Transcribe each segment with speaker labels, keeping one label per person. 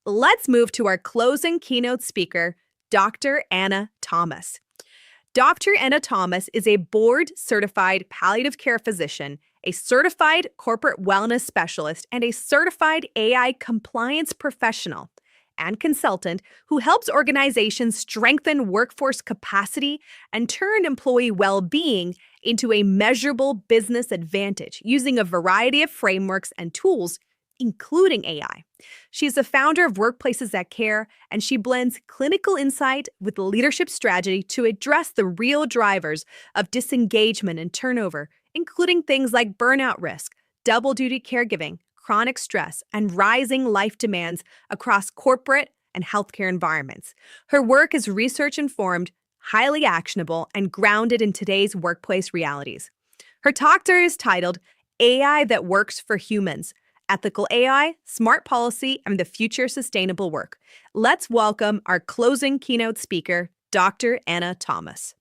Speaker 1: Let's move to our closing keynote speaker, Dr. Anna Thomas. Dr. Anna Thomas is a board certified palliative care physician, a certified corporate wellness specialist, and a certified AI compliance professional and consultant who helps organizations strengthen workforce capacity and turn employee well being into a measurable business advantage using a variety of frameworks and tools, including AI. She's the founder of Workplaces That Care, and she blends clinical insight with leadership strategy to address the real drivers of disengagement and turnover, including things like burnout risk, double duty caregiving, chronic stress, and rising life demands across corporate and healthcare environments. Her work is research informed, highly actionable, and grounded in today's workplace realities. Her talk tour is titled AI That Works for Humans: Ethical AI, Smart Policy, and the Future Sustainable Work. Let's welcome our closing keynote speaker, Dr. Anna Thomas.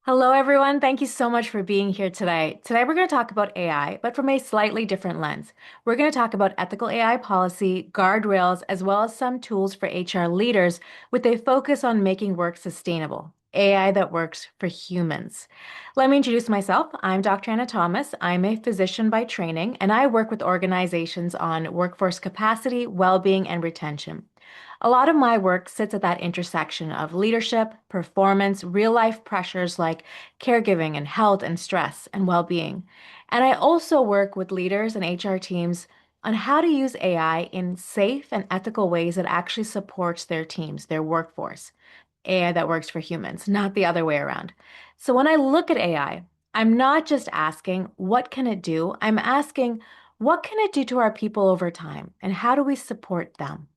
Speaker 2: Hello, everyone. Thank you so much for being here today. Today, we're going to talk about AI, but from a slightly different lens. We're going to talk about ethical AI policy, guardrails, as well as some tools for HR leaders with a focus on making work sustainable. AI that works for humans. Let me introduce myself. I'm Dr. Anna Thomas. I'm a physician by training, and I work with organizations on workforce capacity, well-being, and retention. A lot of my work sits at that intersection of leadership, performance, real life pressures like caregiving and health and stress and well being. And I also work with leaders and HR teams on how to use AI in safe and ethical ways that actually supports their teams, their workforce. AI that works for humans, not the other way around. So when I look at AI, I'm not just asking, what can it do? I'm asking, what can it do to our people over time? And how do we support them?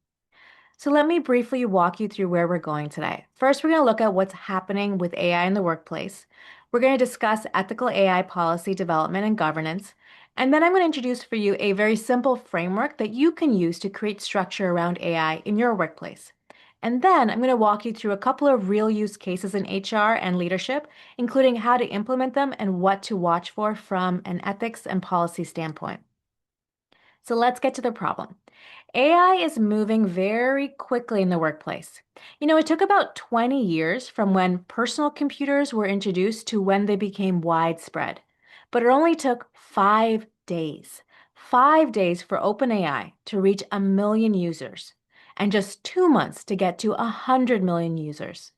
Speaker 2: So let me briefly walk you through where we're going today. First, we're going to look at what's happening with AI in the workplace. We're going to discuss ethical AI policy development and governance. And then I'm going to introduce for you a very simple framework that you can use to create structure around AI in your workplace. And then I'm going to walk you through a couple of real use cases in HR and leadership, including how to implement them and what to watch for from an ethics and policy standpoint. So let's get to the problem. AI is moving very quickly in the workplace. It took about 20 years from when personal computers were introduced to when they became widespread. But it only took 5 days. 5 days for OpenAI to reach 1 million users, and just 2 months to get to 100 million users.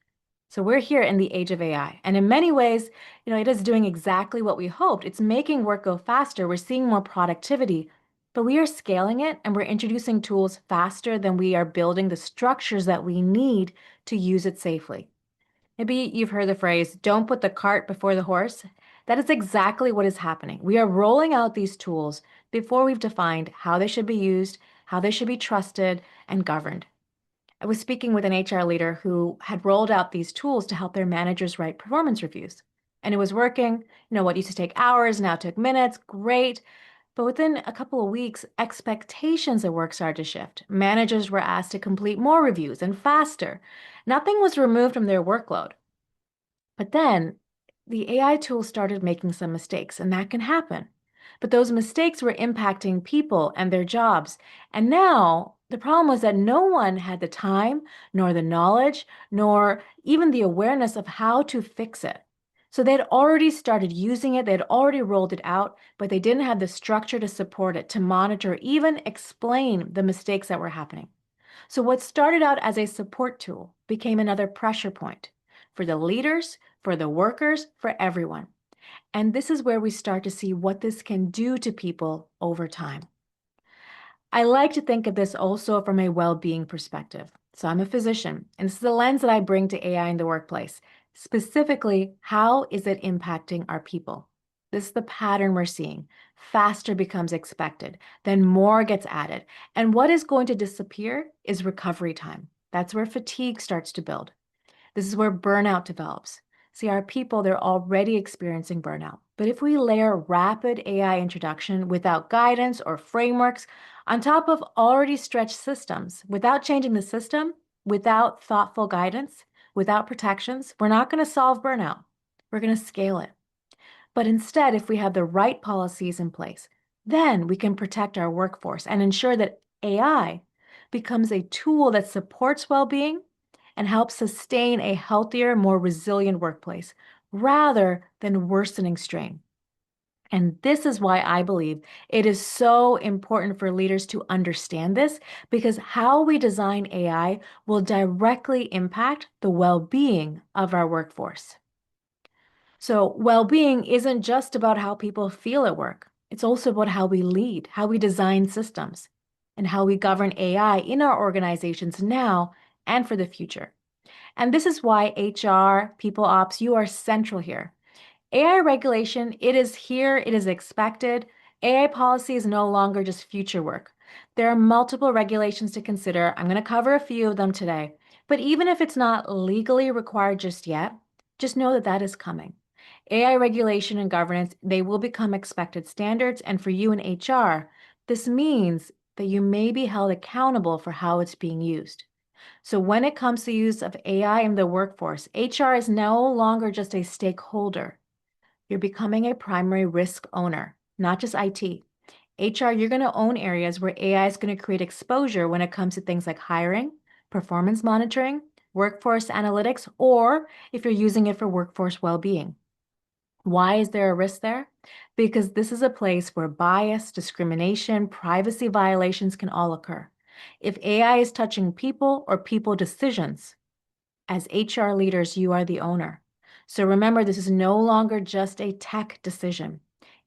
Speaker 2: So we're here in the age of AI. And in many ways, it is doing exactly what we hoped. It's making work go faster. We're seeing more productivity, but we are scaling it and we're introducing tools faster than we are building the structures that we need to use it safely. Maybe you've heard the phrase, don't put the cart before the horse. That is exactly what is happening. We are rolling out these tools before we've defined how they should be used, how they should be trusted and governed. I was speaking with an HR leader who had rolled out these tools to help their managers write performance reviews. And it was working. What used to take hours now took minutes. Great. But within a couple of weeks, expectations at work started to shift. Managers were asked to complete more reviews and faster. Nothing was removed from their workload. But then the AI tools started making some mistakes, and that can happen. But those mistakes were impacting people and their jobs. And now the problem was that no one had the time, nor the knowledge, nor even the awareness of how to fix it. So they'd already started using it, they'd already rolled it out, but they didn't have the structure to support it, to monitor, even explain the mistakes that were happening. So what started out as a support tool became another pressure point for the leaders, for the workers, for everyone. And this is where we start to see what this can do to people over time. I like to think of this also from a well-being perspective. So I'm a physician, and this is the lens that I bring to AI in the workplace. Specifically, how is it impacting our people? This is the pattern we're seeing. Faster becomes expected, then more gets added. And what is going to disappear is recovery time. That's where fatigue starts to build. This is where burnout develops. See, our people, they're already experiencing burnout. But if we layer rapid AI introduction without guidance or frameworks on top of already stretched systems, without changing the system, without thoughtful guidance, without protections, we're not going to solve burnout. We're going to scale it. But instead, if we have the right policies in place, then we can protect our workforce and ensure that AI becomes a tool that supports well-being and helps sustain a healthier, more resilient workplace rather than worsening strain. And this is why I believe it is so important for leaders to understand this, because how we design AI will directly impact the well-being of our workforce. So, well-being isn't just about how people feel at work. It's also about how we lead, how we design systems, and how we govern AI in our organizations now and for the future. And this is why HR, people ops, you are central here. AI regulation, it is here, it is expected. AI policy is no longer just future work. There are multiple regulations to consider. I'm going to cover a few of them today. But even if it's not legally required just yet, just know that that is coming. AI regulation and governance, they will become expected standards. And for you in HR, this means that you may be held accountable for how it's being used. So when it comes to the use of AI in the workforce, HR is no longer just a stakeholder. You're becoming a primary risk owner, not just IT. HR, you're going to own areas where AI is going to create exposure when it comes to things like hiring, performance monitoring, workforce analytics, or if you're using it for workforce well-being. Why is there a risk there? Because this is a place where bias, discrimination, privacy violations can all occur. If AI is touching people or people decisions, as HR leaders, you are the owner. So remember, this is no longer just a tech decision.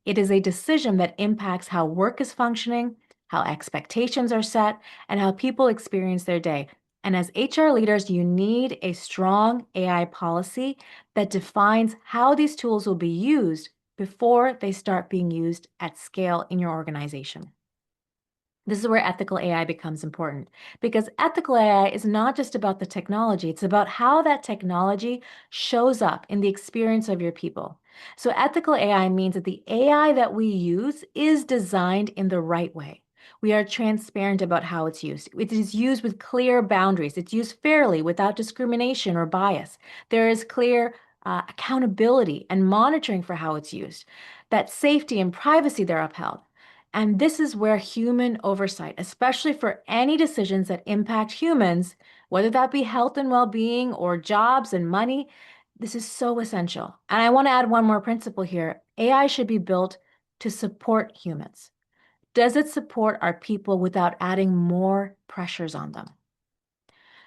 Speaker 2: It is a decision that impacts how work is functioning, how expectations are set, and how people experience their day. And as HR leaders, you need a strong AI policy that defines how these tools will be used before they start being used at scale in your organization. This is where ethical AI becomes important because ethical AI is not just about the technology, it's about how that technology shows up in the experience of your people. So, ethical AI means that the AI that we use is designed in the right way. We are transparent about how it's used. It is used with clear boundaries. It's used fairly without discrimination or bias. There is clear accountability and monitoring for how it's used. That safety and privacy they're upheld. And this is where human oversight, especially for any decisions that impact humans, whether that be health and well-being or jobs and money, this is so essential. And I want to add one more principle here. AI should be built to support humans. Does it support our people without adding more pressures on them?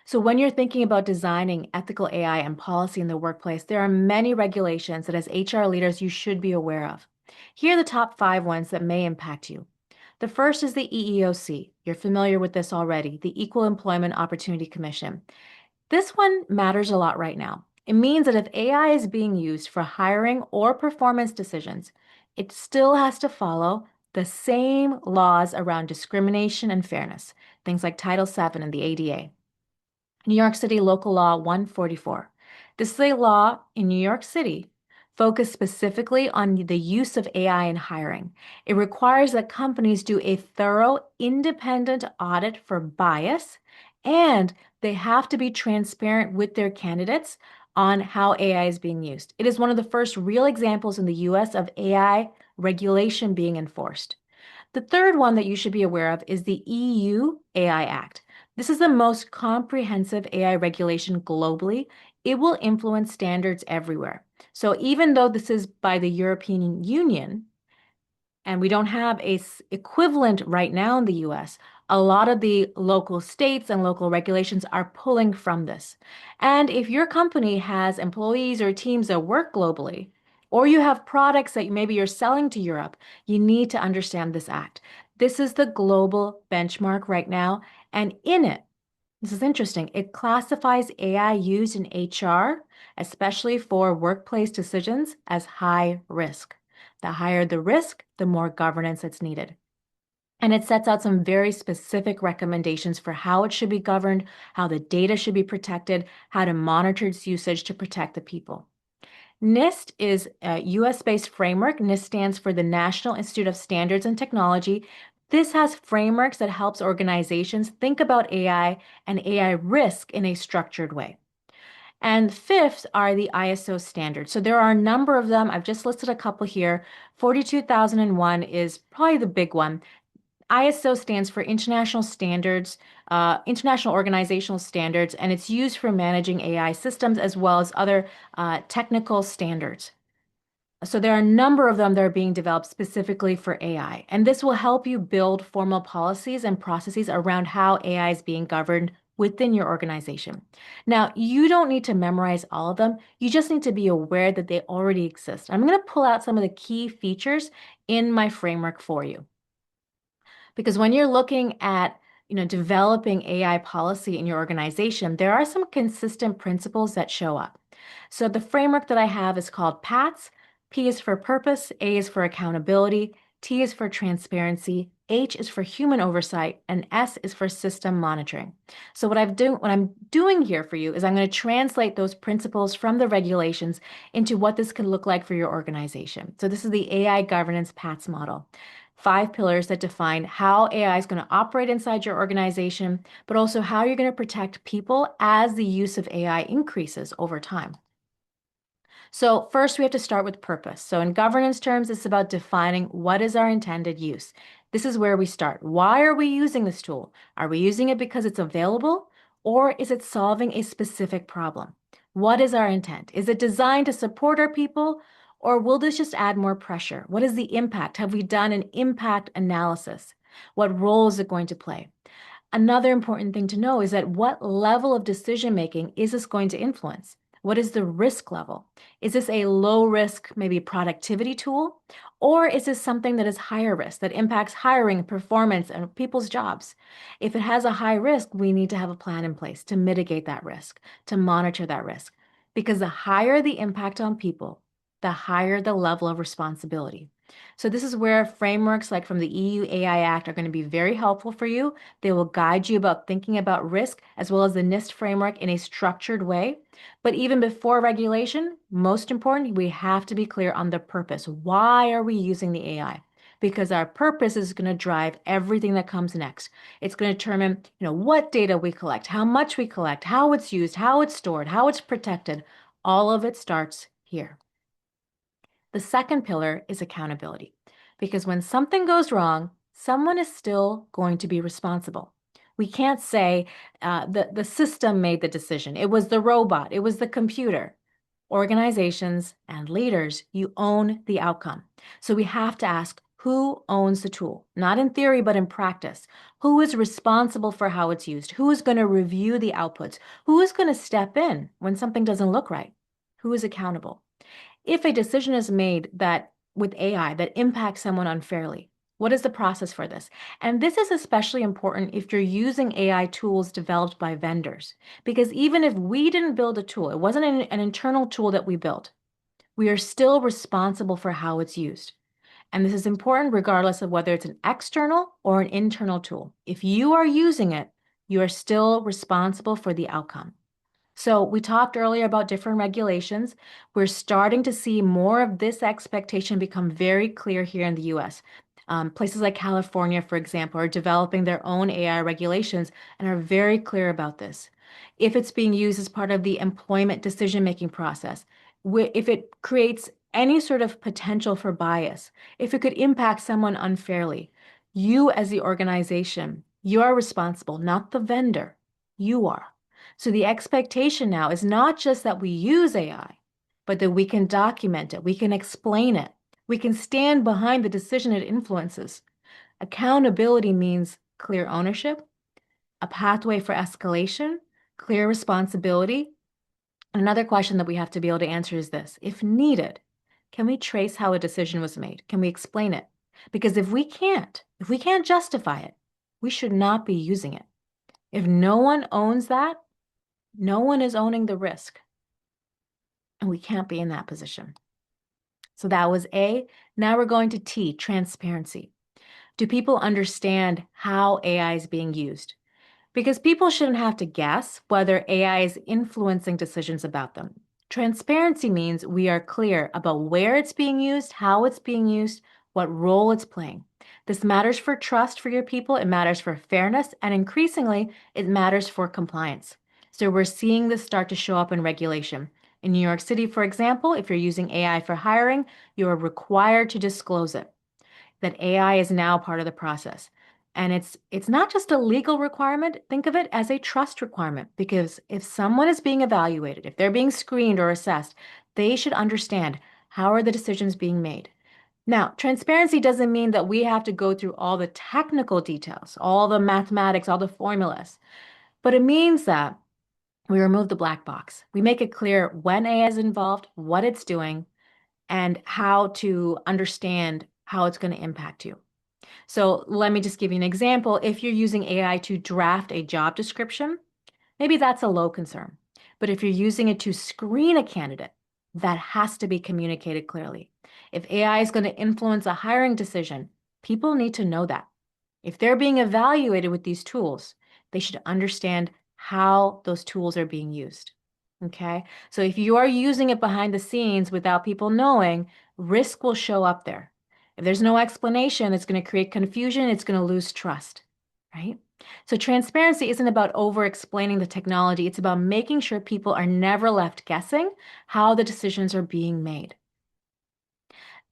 Speaker 2: So when you're thinking about designing ethical AI and policy in the workplace, there are many regulations that as HR leaders you should be aware of. Here are the top 5 ones that may impact you. The first is the EEOC. You're familiar with this already, the Equal Employment Opportunity Commission. This one matters a lot right now. It means that if AI is being used for hiring or performance decisions, it still has to follow the same laws around discrimination and fairness, things like Title VII and the ADA. New York City Local Law 144. This is a law in New York City focused specifically on the use of AI in hiring. It requires that companies do a thorough, independent audit for bias, and they have to be transparent with their candidates on how AI is being used. It is one of the first real examples in the US of AI regulation being enforced. The third one that you should be aware of is the EU AI Act. This is the most comprehensive AI regulation globally. It will influence standards everywhere. So even though this is by the European Union, and we don't have a equivalent right now in the US, a lot of the local states and local regulations are pulling from this. And if your company has employees or teams that work globally, or you have products that maybe you're selling to Europe, you need to understand this act. This is the global benchmark right now, and in it, this is interesting. It classifies AI used in HR, especially for workplace decisions, as high risk. The higher the risk, the more governance that's needed. And it sets out some very specific recommendations for how it should be governed, how the data should be protected, how to monitor its usage to protect the people. NIST is a US-based framework. NIST stands for the National Institute of Standards and Technology. This has frameworks that helps organizations think about AI and AI risk in a structured way. And fifth are the ISO standards. So there are a number of them. I've just listed a couple here. 42001 is probably the big one. ISO stands for International Standards, International Organizational Standards, and it's used for managing AI systems as well as other technical standards. So there are a number of them that are being developed specifically for AI, and this will help you build formal policies and processes around how AI is being governed within your organization. Now, you don't need to memorize all of them. You just need to be aware that they already exist. I'm going to pull out some of the key features in my framework for you. Because when you're looking at developing AI policy in your organization, there are some consistent principles that show up. So the framework that I have is called PATS. P is for purpose, A is for accountability, T is for transparency, H is for human oversight, and S is for system monitoring. So what I'm doing here for you is I'm going to translate those principles from the regulations into what this could look like for your organization. So this is the AI governance PATS model. 5 pillars that define how AI is going to operate inside your organization, but also how you're going to protect people as the use of AI increases over time. So first, we have to start with purpose. So in governance terms, it's about defining what is our intended use. This is where we start. Why are we using this tool? Are we using it because it's available, or is it solving a specific problem? What is our intent? Is it designed to support our people, or will this just add more pressure? What is the impact? Have we done an impact analysis? What role is it going to play? Another important thing to know is that what level of decision making is this going to influence? What is the risk level? Is this a low risk, maybe productivity tool? Or is this something that is higher risk, that impacts hiring, performance, and people's jobs? If it has a high risk, we need to have a plan in place to mitigate that risk, to monitor that risk. Because the higher the impact on people, the higher the level of responsibility. So this is where frameworks like from the EU AI Act are going to be very helpful for you. They will guide you about thinking about risk as well as the NIST framework in a structured way. But even before regulation, most important, we have to be clear on the purpose. Why are we using the AI? Because our purpose is going to drive everything that comes next. It's going to determine, what data we collect, how much we collect, how it's used, how it's stored, how it's protected. All of it starts here. The second pillar is accountability, because when something goes wrong, someone is still going to be responsible. We can't say the system made the decision. It was the robot. It was the computer. Organizations and leaders, you own the outcome. So we have to ask, who owns the tool? Not in theory, but in practice. Who is responsible for how it's used? Who is going to review the outputs? Who is going to step in when something doesn't look right? Who is accountable? If a decision is made that with AI that impacts someone unfairly, what is the process for this? And this is especially important if you're using AI tools developed by vendors, because even if we didn't build a tool, it wasn't an internal tool that we built, we are still responsible for how it's used. And this is important regardless of whether it's an external or an internal tool. If you are using it, you are still responsible for the outcome. So we talked earlier about different regulations. We're starting to see more of this expectation become very clear here in the US. Places like California, for example, are developing their own AI regulations and are very clear about this. If it's being used as part of the employment decision-making process, if it creates any sort of potential for bias, if it could impact someone unfairly, you as the organization, you are responsible, not the vendor. You are. So the expectation now is not just that we use AI, but that we can document it, we can explain it, we can stand behind the decision it influences. Accountability means clear ownership, a pathway for escalation, clear responsibility. Another question that we have to be able to answer is this: if needed, can we trace how a decision was made? Can we explain it? Because if we can't justify it, we should not be using it. If no one owns that, no one is owning the risk, and we can't be in that position. So that was A. Now we're going to T, transparency. Do people understand how AI is being used? Because people shouldn't have to guess whether AI is influencing decisions about them. Transparency means we are clear about where it's being used, how it's being used, what role it's playing. This matters for trust for your people, it matters for fairness, and increasingly, it matters for compliance. So we're seeing this start to show up in regulation. In New York City, for example, if you're using AI for hiring, you are required to disclose it, that AI is now part of the process. And it's not just a legal requirement. Think of it as a trust requirement because if someone is being evaluated, if they're being screened or assessed, they should understand how are the decisions being made. Now, transparency doesn't mean that we have to go through all the technical details, all the mathematics, all the formulas, but it means that we remove the black box. We make it clear when AI is involved, what it's doing, and how to understand how it's going to impact you. So let me just give you an example. If you're using AI to draft a job description, maybe that's a low concern. But if you're using it to screen a candidate, that has to be communicated clearly. If AI is going to influence a hiring decision, people need to know that. If they're being evaluated with these tools, they should understand how those tools are being used. Okay? So if you are using it behind the scenes without people knowing, risk will show up there. If there's no explanation, it's going to create confusion, it's going to lose trust, right? So transparency isn't about over-explaining the technology, it's about making sure people are never left guessing how the decisions are being made.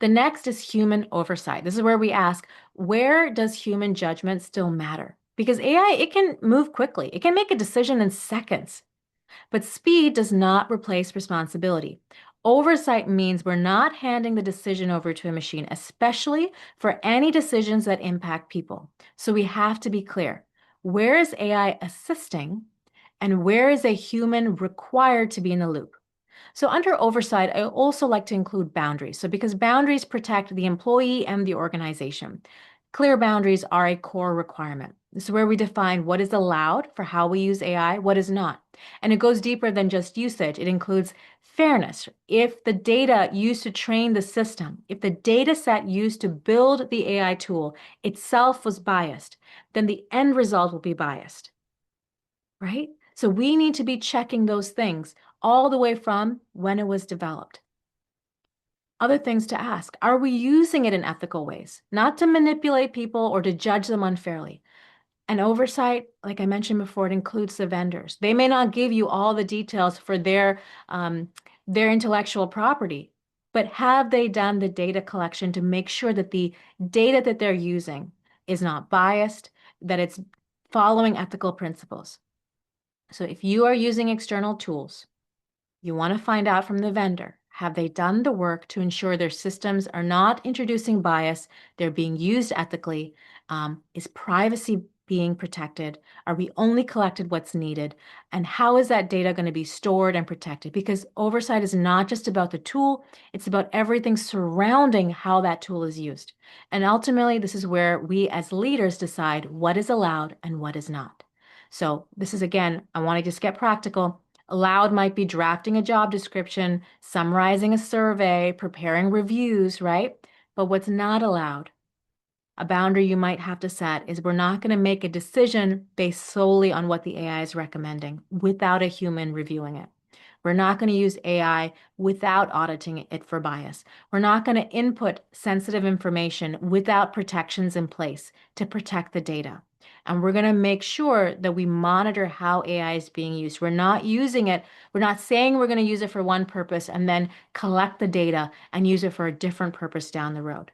Speaker 2: The next is human oversight. This is where we ask, where does human judgment still matter? Because AI, it can move quickly. It can make a decision in seconds, but speed does not replace responsibility. Oversight means we're not handing the decision over to a machine, especially for any decisions that impact people. So we have to be clear. Where is AI assisting and where is a human required to be in the loop? So under oversight, I also like to include boundaries. So because boundaries protect the employee and the organization. Clear boundaries are a core requirement. This is where we define what is allowed for how we use AI, what is not. And it goes deeper than just usage. It includes fairness. If the data used to train the system, if the data set used to build the AI tool itself was biased, then the end result will be biased, right? So we need to be checking those things all the way from when it was developed. Other things to ask, are we using it in ethical ways? Not to manipulate people or to judge them unfairly. And oversight, like I mentioned before, it includes the vendors. They may not give you all the details for their intellectual property, but have they done the data collection to make sure that the data that they're using is not biased, that it's following ethical principles? So if you are using external tools, you want to find out from the vendor, have they done the work to ensure their systems are not introducing bias, they're being used ethically? Is privacy being protected? Are we only collected what's needed? And how is that data going to be stored and protected? Because oversight is not just about the tool, it's about everything surrounding how that tool is used. And ultimately, this is where we as leaders decide what is allowed and what is not. So this is, again, I want to just get practical. Allowed might be drafting a job description, summarizing a survey, preparing reviews, right? But what's not allowed, a boundary you might have to set is we're not going to make a decision based solely on what the AI is recommending without a human reviewing it. We're not going to use AI without auditing it for bias. We're not going to input sensitive information without protections in place to protect the data. And we're going to make sure that we monitor how AI is being used. We're not using it, we're not saying we're going to use it for one purpose and then collect the data and use it for a different purpose down the road.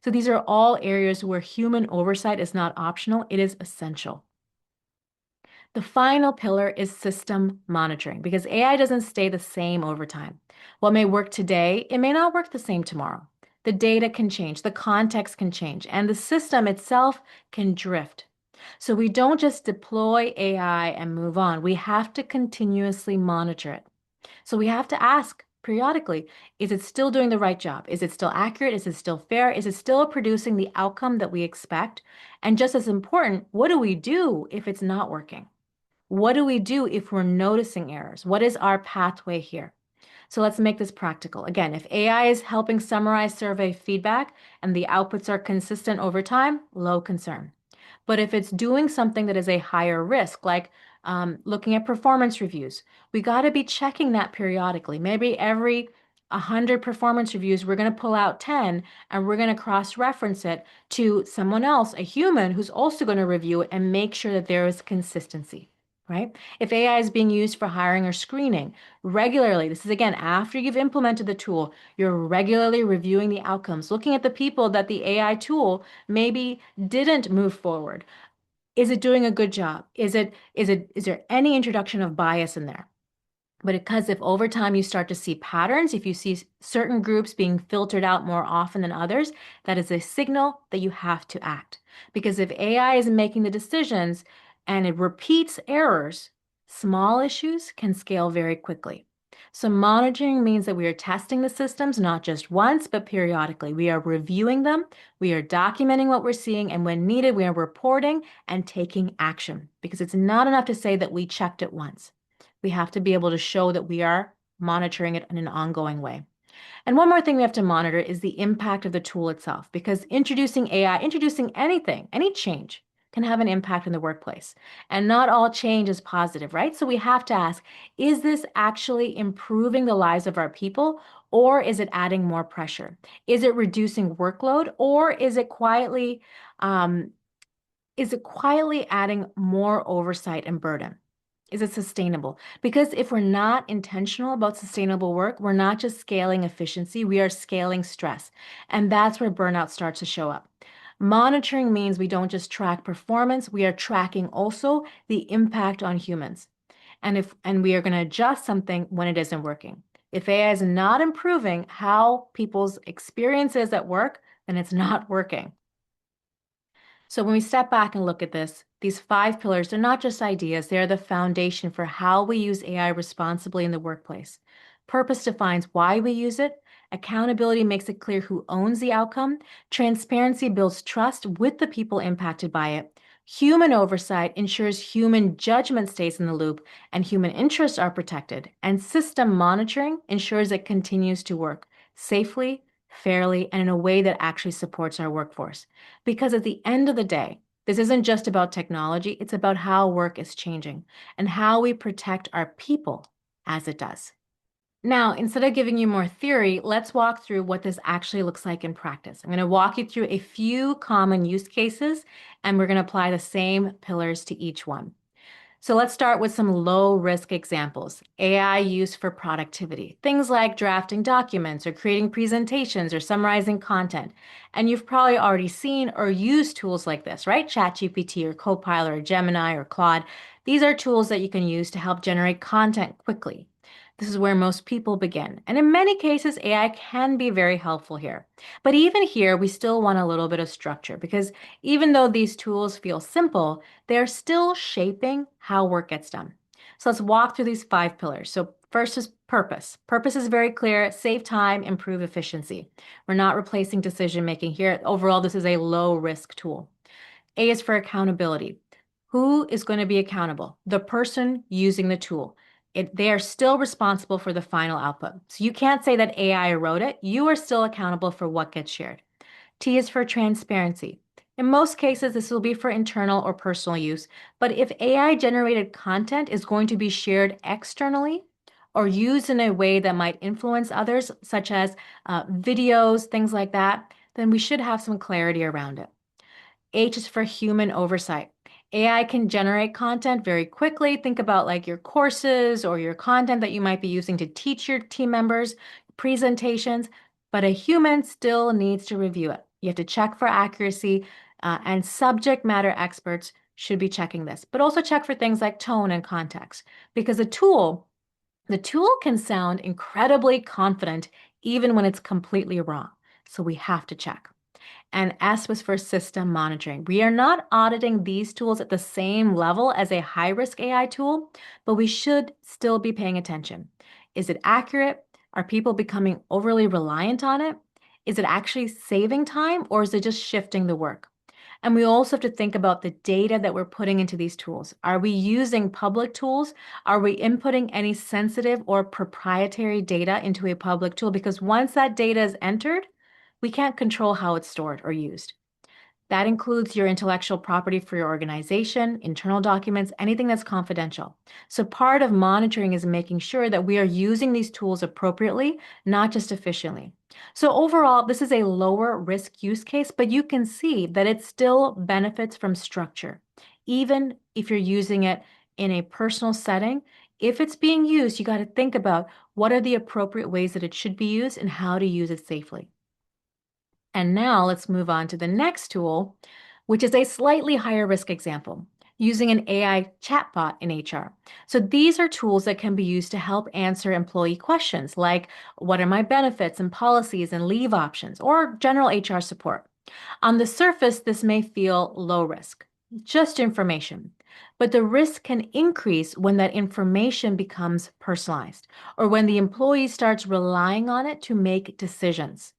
Speaker 2: So these are all areas where human oversight is not optional, it is essential. The final pillar is system monitoring because AI doesn't stay the same over time. What may work today, it may not work the same tomorrow. The data can change, the context can change, and the system itself can drift. So we don't just deploy AI and move on. We have to continuously monitor it. So we have to ask periodically, is it still doing the right job? Is it still accurate? Is it still fair? Is it still producing the outcome that we expect? And just as important, what do we do if it's not working? What do we do if we're noticing errors? What is our pathway here? So let's make this practical. Again, if AI is helping summarize survey feedback and the outputs are consistent over time, low concern. But if it's doing something that is a higher risk, like looking at performance reviews, we got to be checking that periodically. Maybe every 100 performance reviews, we're going to pull out 10 and we're going to cross-reference it to someone else, a human, who's also going to review it and make sure that there is consistency. right? If AI is being used for hiring or screening regularly, this is again after you've implemented the tool, you're regularly reviewing the outcomes, looking at the people that the AI tool maybe didn't move forward. Is it doing a good job? Is there any introduction of bias in there? But because if over time you start to see patterns, if you see certain groups being filtered out more often than others, that is a signal that you have to act. Because if AI is making the decisions and it repeats errors, small issues can scale very quickly. So monitoring means that we are testing the systems not just once, but periodically. We are reviewing them, we are documenting what we're seeing, and when needed, we are reporting and taking action. Because it's not enough to say that we checked it once. We have to be able to show that we are monitoring it in an ongoing way. And one more thing we have to monitor is the impact of the tool itself, because introducing AI, introducing anything, any change can have an impact in the workplace. And not all change is positive, right? So we have to ask, is this actually improving the lives of our people, or is it adding more pressure? Is it reducing workload, or um, is it quietly adding more oversight and burden? Is it sustainable? Because if we're not intentional about sustainable work, we're not just scaling efficiency, we are scaling stress. And that's where burnout starts to show up. Monitoring means we don't just track performance, we are tracking also the impact on humans. And we are going to adjust something when it isn't working. If AI is not improving how people's experiences at work, then it's not working. So when we step back and look at this, these 5 pillars, they're not just ideas, they are the foundation for how we use AI responsibly in the workplace. Purpose defines why we use it. Accountability makes it clear who owns the outcome. Transparency builds trust with the people impacted by it. Human oversight ensures human judgment stays in the loop and human interests are protected. And system monitoring ensures it continues to work safely, fairly, and in a way that actually supports our workforce. Because at the end of the day, this isn't just about technology, it's about how work is changing and how we protect our people as it does. Now, instead of giving you more theory, let's walk through what this actually looks like in practice. I'm going to walk you through a few common use cases, and we're going to apply the same pillars to each one. So let's start with some low risk examples. AI used for productivity, things like drafting documents or creating presentations or summarizing content. And you've probably already seen or used tools like this, right? ChatGPT or Copilot or Gemini or Claude. These are tools that you can use to help generate content quickly. This is where most people begin. And in many cases, AI can be very helpful here. But even here, we still want a little bit of structure because even though these tools feel simple, they're still shaping how work gets done. So let's walk through these 5 pillars. So first is purpose. Purpose is very clear, save time, improve efficiency. We're not replacing decision making here. Overall, this is a low risk tool. A is for accountability. Who is going to be accountable? The person using the tool. They are still responsible for the final output. So you can't say that AI wrote it. You are still accountable for what gets shared. T is for transparency. In most cases, this will be for internal or personal use, but if AI generated content is going to be shared externally or used in a way that might influence others, such as videos, things like that, then we should have some clarity around it. H is for human oversight. AI can generate content very quickly. Think about like your courses or your content that you might be using to teach your team members, presentations, but a human still needs to review it. You have to check for accuracy, and subject matter experts should be checking this, but also check for things like tone and context because the tool can sound incredibly confident even when it's completely wrong. So we have to check. And S was for system monitoring. We are not auditing these tools at the same level as a high risk AI tool, but we should still be paying attention. Is it accurate? Are people becoming overly reliant on it? Is it actually saving time or is it just shifting the work? And we also have to think about the data that we're putting into these tools. Are we using public tools? Are we inputting any sensitive or proprietary data into a public tool? Because once that data is entered, we can't control how it's stored or used. That includes your intellectual property for your organization, internal documents, anything that's confidential. So part of monitoring is making sure that we are using these tools appropriately, not just efficiently. So overall, this is a lower risk use case, but you can see that it still benefits from structure, even if you're using it in a personal setting, if it's being used, you got to think about what are the appropriate ways that it should be used and how to use it safely. And now let's move on to the next tool, which is a slightly higher risk example, using an AI chatbot in HR. So these are tools that can be used to help answer employee questions like, what are my benefits and policies and leave options, or general HR support. On the surface, this may feel low risk, just information. But the risk can increase when that information becomes personalized or when the employee starts relying on it to make decisions.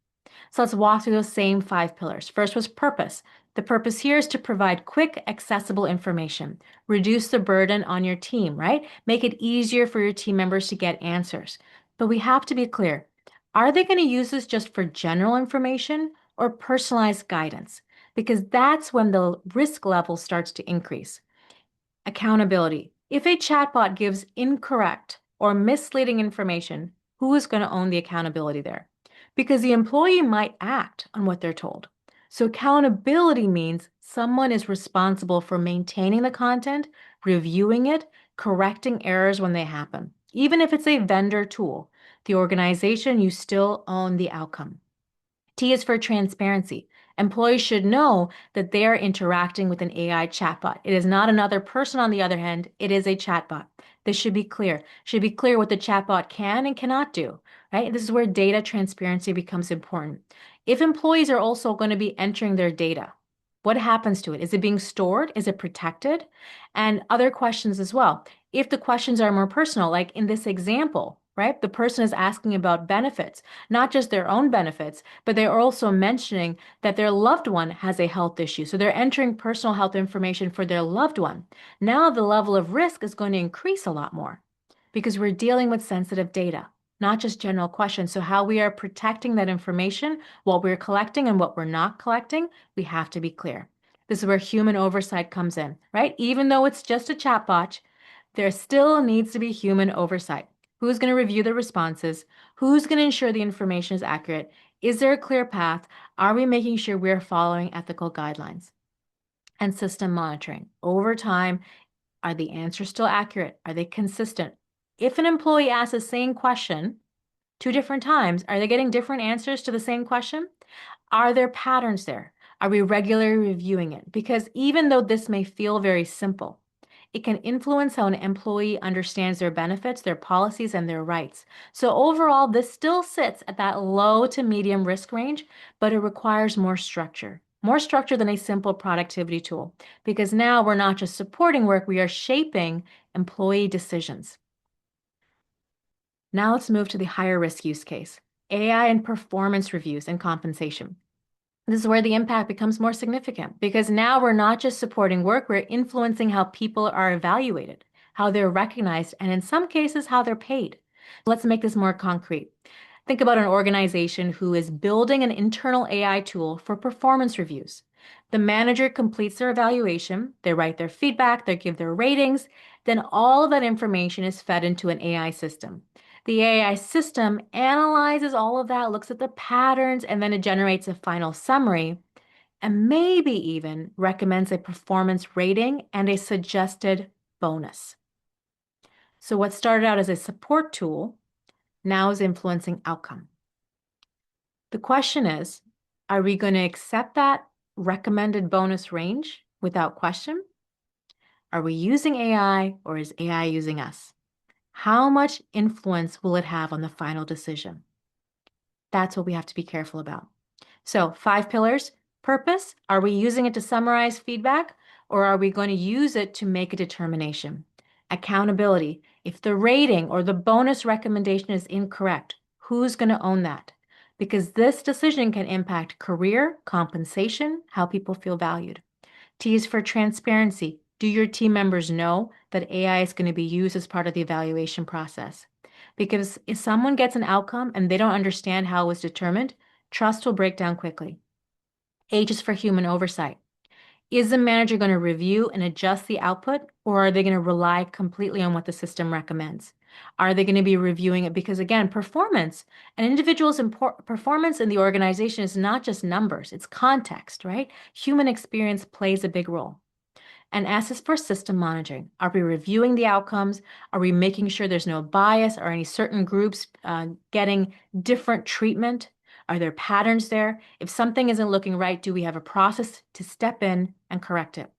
Speaker 2: So let's walk through those same 5 pillars. First was purpose. The purpose here is to provide quick, accessible information, reduce the burden on your team, right? Make it easier for your team members to get answers. But we have to be clear. Are they going to use this just for general information or personalized guidance? Because that's when the risk level starts to increase. Accountability. If a chatbot gives incorrect or misleading information, who is going to own the accountability there? Because the employee might act on what they're told. So, accountability means someone is responsible for maintaining the content, reviewing it, correcting errors when they happen. Even if it's a vendor tool, the organization, you still own the outcome. T is for transparency. Employees should know that they are interacting with an AI chatbot. It is not another person on the other hand, it is a chatbot. This should be clear. Should be clear what the chatbot can and cannot do, right? This is where data transparency becomes important. If employees are also going to be entering their data, what happens to it? Is it being stored? Is it protected? And other questions as well. If the questions are more personal, like in this example, right? The person is asking about benefits, not just their own benefits, but they're also mentioning that their loved one has a health issue. So they're entering personal health information for their loved one. Now the level of risk is going to increase a lot more because we're dealing with sensitive data, not just general questions. So how we are protecting that information, what we're collecting and what we're not collecting, we have to be clear. This is where human oversight comes in, right? Even though it's just a chatbot, there still needs to be human oversight. Who's going to review the responses? Who's going to ensure the information is accurate? Is there a clear path? Are we making sure we're following ethical guidelines? And system monitoring. Over time, are the answers still accurate? Are they consistent? If an employee asks the same question 2 different times, are they getting different answers to the same question? Are there patterns there? Are we regularly reviewing it? Because even though this may feel very simple, it can influence how an employee understands their benefits, their policies, and their rights. So overall, this still sits at that low to medium risk range, but it requires more structure than a simple productivity tool, because now we're not just supporting work, we are shaping employee decisions. Now let's move to the higher risk use case, AI and performance reviews and compensation. This is where the impact becomes more significant because now we're not just supporting work, we're influencing how people are evaluated, how they're recognized, and in some cases, how they're paid. Let's make this more concrete. Think about an organization who is building an internal AI tool for performance reviews. The manager completes their evaluation, they write their feedback, they give their ratings, then all of that information is fed into an AI system. The AI system analyzes all of that, looks at the patterns, and then it generates a final summary and maybe even recommends a performance rating and a suggested bonus. So what started out as a support tool now is influencing outcome. The question is, are we going to accept that recommended bonus range without question? Are we using AI or is AI using us? How much influence will it have on the final decision? That's what we have to be careful about. So 5 pillars. Purpose. Are we using it to summarize feedback or are we going to use it to make a determination? Accountability. If the rating or the bonus recommendation is incorrect, who's going to own that? Because this decision can impact career, compensation, how people feel valued. T is for transparency. Do your team members know that AI is going to be used as part of the evaluation process? Because if someone gets an outcome and they don't understand how it was determined, trust will break down quickly. H is for human oversight. Is the manager going to review and adjust the output, or are they going to rely completely on what the system recommends? Are they going to be reviewing it? Because again, performance, an individual's performance in the organization is not just numbers, it's context, right? Human experience plays a big role. And S is for system monitoring. Are we reviewing the outcomes? Are we making sure there's no bias or any certain groups getting different treatment? Are there patterns there? If something isn't looking right, do we have a process to step in and correct it?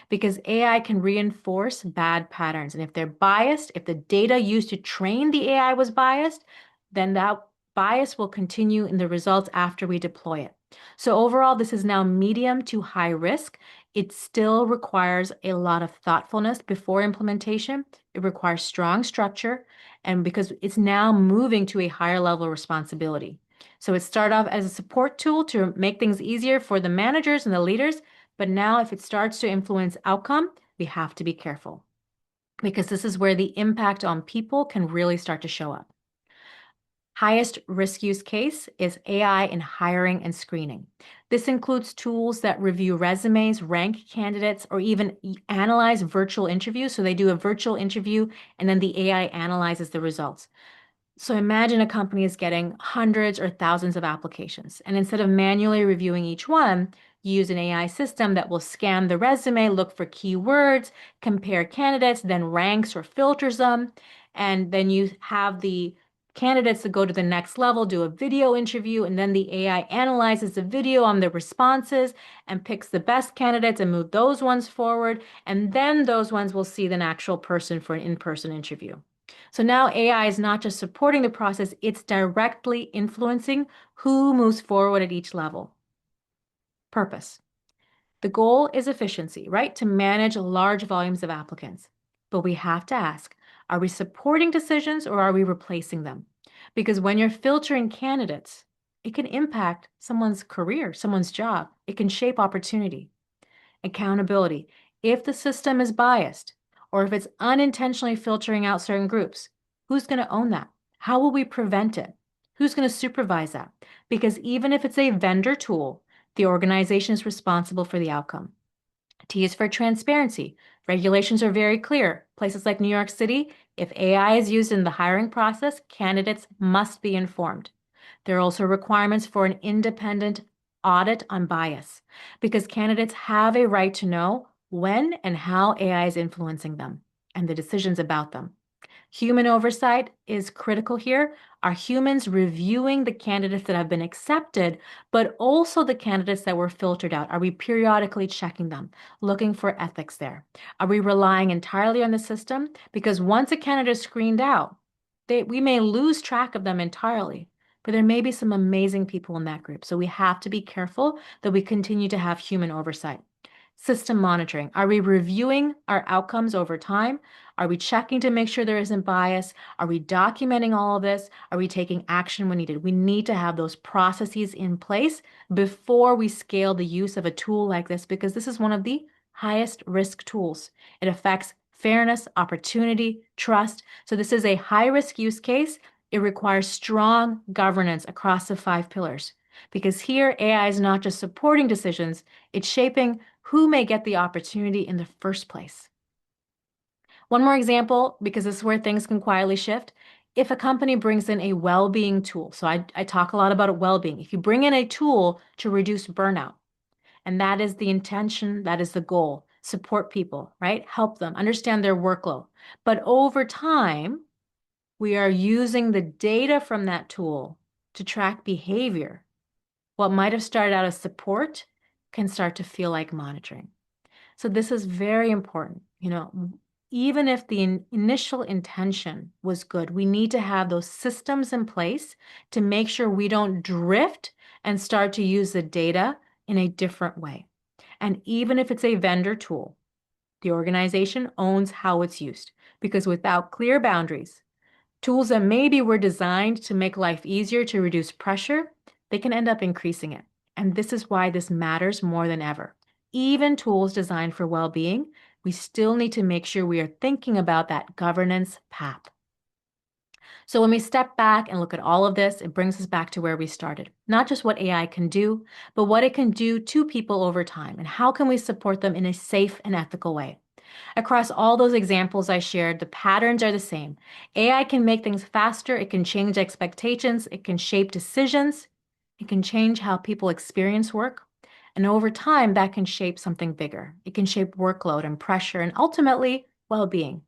Speaker 2: Because AI can reinforce bad patterns. And if they're biased, if the data used to train the AI was biased, then that bias will continue in the results after we deploy it. So overall, this is now medium to high risk. It still requires a lot of thoughtfulness before implementation. It requires strong structure, and because it's now moving to a higher level of responsibility. So it started off as a support tool to make things easier for the managers and the leaders, but now if it starts to influence outcome, we have to be careful because this is where the impact on people can really start to show up. Highest risk use case is AI in hiring and screening. This includes tools that review resumes, rank candidates, or even analyze virtual interviews. So they do a virtual interview and then the AI analyzes the results. So imagine a company is getting hundreds or thousands of applications, and instead of manually reviewing each one, you use an AI system that will scan the resume, look for keywords, compare candidates, then ranks or filters them, and then you have the candidates that go to the next level, do a video interview, and then the AI analyzes the video on the responses and picks the best candidates and move those ones forward, and then those ones will see an actual person for an in-person interview. So now AI is not just supporting the process, it's directly influencing who moves forward at each level. Purpose. The goal is efficiency, right? To manage large volumes of applicants. But we have to ask, are we supporting decisions or are we replacing them? Because when you're filtering candidates, it can impact someone's career, someone's job. It can shape opportunity. Accountability. If the system is biased or if it's unintentionally filtering out certain groups, who's going to own that? How will we prevent it? Who's going to supervise that? Because even if it's a vendor tool, the organization is responsible for the outcome. T is for transparency. Regulations are very clear. Places like New York City, if AI is used in the hiring process, candidates must be informed. There are also requirements for an independent audit on bias because candidates have a right to know when and how AI is influencing them and the decisions about them. Human oversight is critical here. Are humans reviewing the candidates that have been accepted, but also the candidates that were filtered out? Are we periodically checking them, looking for ethics there? Are we relying entirely on the system? Because once a candidate is screened out, we may lose track of them entirely, but there may be some amazing people in that group. So we have to be careful that we continue to have human oversight. System monitoring. Are we reviewing our outcomes over time? Are we checking to make sure there isn't bias? Are we documenting all of this? Are we taking action when needed? We need to have those processes in place before we scale the use of a tool like this because this is one of the highest risk tools. It affects fairness, opportunity, trust. So this is a high risk use case. It requires strong governance across the 5 pillars because here AI is not just supporting decisions, it's shaping who may get the opportunity in the first place. One more example, because this is where things can quietly shift. If a company brings in a well-being tool, so I talk a lot about well-being. If you bring in a tool to reduce burnout, and that is the intention, that is the goal, support people, right? Help them understand their workload. But over time, we are using the data from that tool to track behavior. What might have started out as support can start to feel like monitoring. So this is very important. Even if the initial intention was good, we need to have those systems in place to make sure we don't drift and start to use the data in a different way. And even if it's a vendor tool, the organization owns how it's used because without clear boundaries, tools that maybe were designed to make life easier to reduce pressure, they can end up increasing it. And this is why this matters more than ever. Even tools designed for well-being, we still need to make sure we are thinking about that governance path. So when we step back and look at all of this, it brings us back to where we started. Not just what AI can do, but what it can do to people over time and how can we support them in a safe and ethical way. Across all those examples I shared, the patterns are the same. AI can make things faster, it can change expectations, it can shape decisions, it can change how people experience work. And over time, that can shape something bigger. It can shape workload and pressure and ultimately well-being.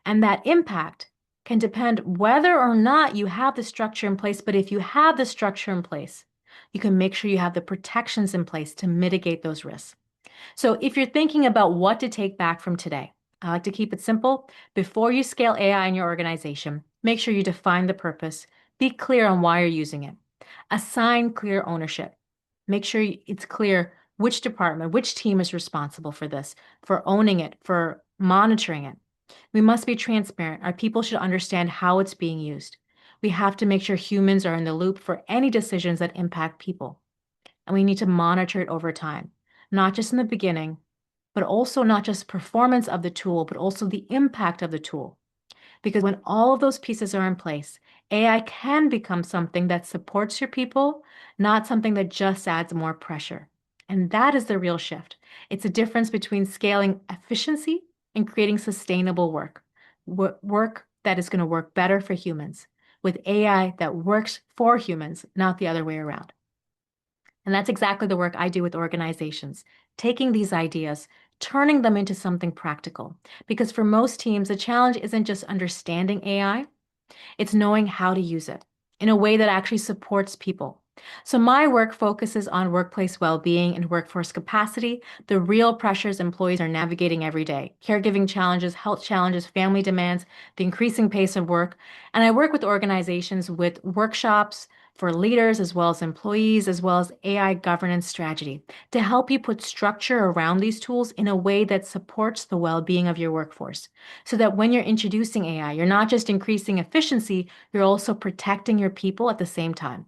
Speaker 2: And that impact can depend whether or not you have the structure in place. But if you have the structure in place, you can make sure you have the protections in place to mitigate those risks. So if you're thinking about what to take back from today, I like to keep it simple. Before you scale AI in your organization, make sure you define the purpose, be clear on why you're using it, assign clear ownership. Make sure it's clear which department, which team is responsible for this, for owning it, for monitoring it. We must be transparent. Our people should understand how it's being used. We have to make sure humans are in the loop for any decisions that impact people. And we need to monitor it over time, not just in the beginning, but also not just performance of the tool, but also the impact of the tool. Because when all of those pieces are in place, AI can become something that supports your people, not something that just adds more pressure. And that is the real shift. It's a difference between scaling efficiency and creating sustainable work, work that is going to work better for humans, with AI that works for humans, not the other way around. And that's exactly the work I do with organizations, taking these ideas, turning them into something practical. Because for most teams, the challenge isn't just understanding AI, it's knowing how to use it in a way that actually supports people. So my work focuses on workplace well-being and workforce capacity, the real pressures employees are navigating every day, caregiving challenges, health challenges, family demands, the increasing pace of work. And I work with organizations with workshops for leaders as well as employees, as well as AI governance strategy to help you put structure around these tools in a way that supports the well-being of your workforce. So that when you're introducing AI, you're not just increasing efficiency, you're also protecting your people at the same time.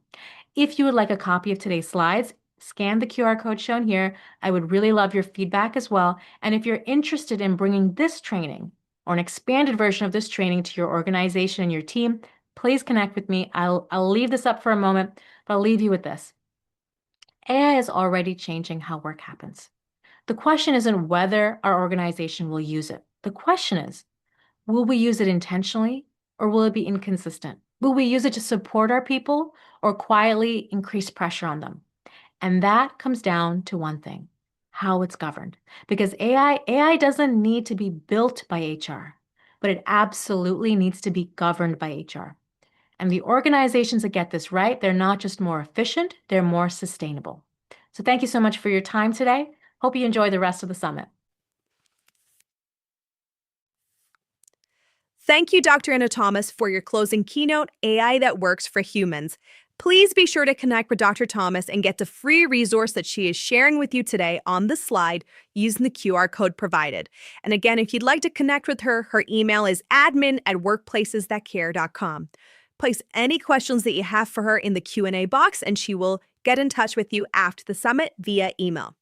Speaker 2: If you would like a copy of today's slides, scan the QR code shown here. I would really love your feedback as well. And if you're interested in bringing this training or an expanded version of this training to your organization and your team, please connect with me. I'll leave this up for a moment, but I'll leave you with this. AI is already changing how work happens. The question isn't whether our organization will use it. The question is, will we use it intentionally or will it be inconsistent? Will we use it to support our people or quietly increase pressure on them? And that comes down to one thing, how it's governed. Because AI doesn't need to be built by HR, but it absolutely needs to be governed by HR. And the organizations that get this right, they're not just more efficient, they're more sustainable. So thank you so much for your time today. Hope you enjoy the rest of the summit.
Speaker 1: Thank you, Dr. Anna Thomas, for your closing keynote, AI that works for humans. Please be sure to connect with Dr. Thomas and get the free resource that she is sharing with you today on the slide using the QR code provided. And again, if you'd like to connect with her, her email is admin@workplacesthatcare.com. Place any questions that you have for her in the Q&A box, and she will get in touch with you after the summit via email.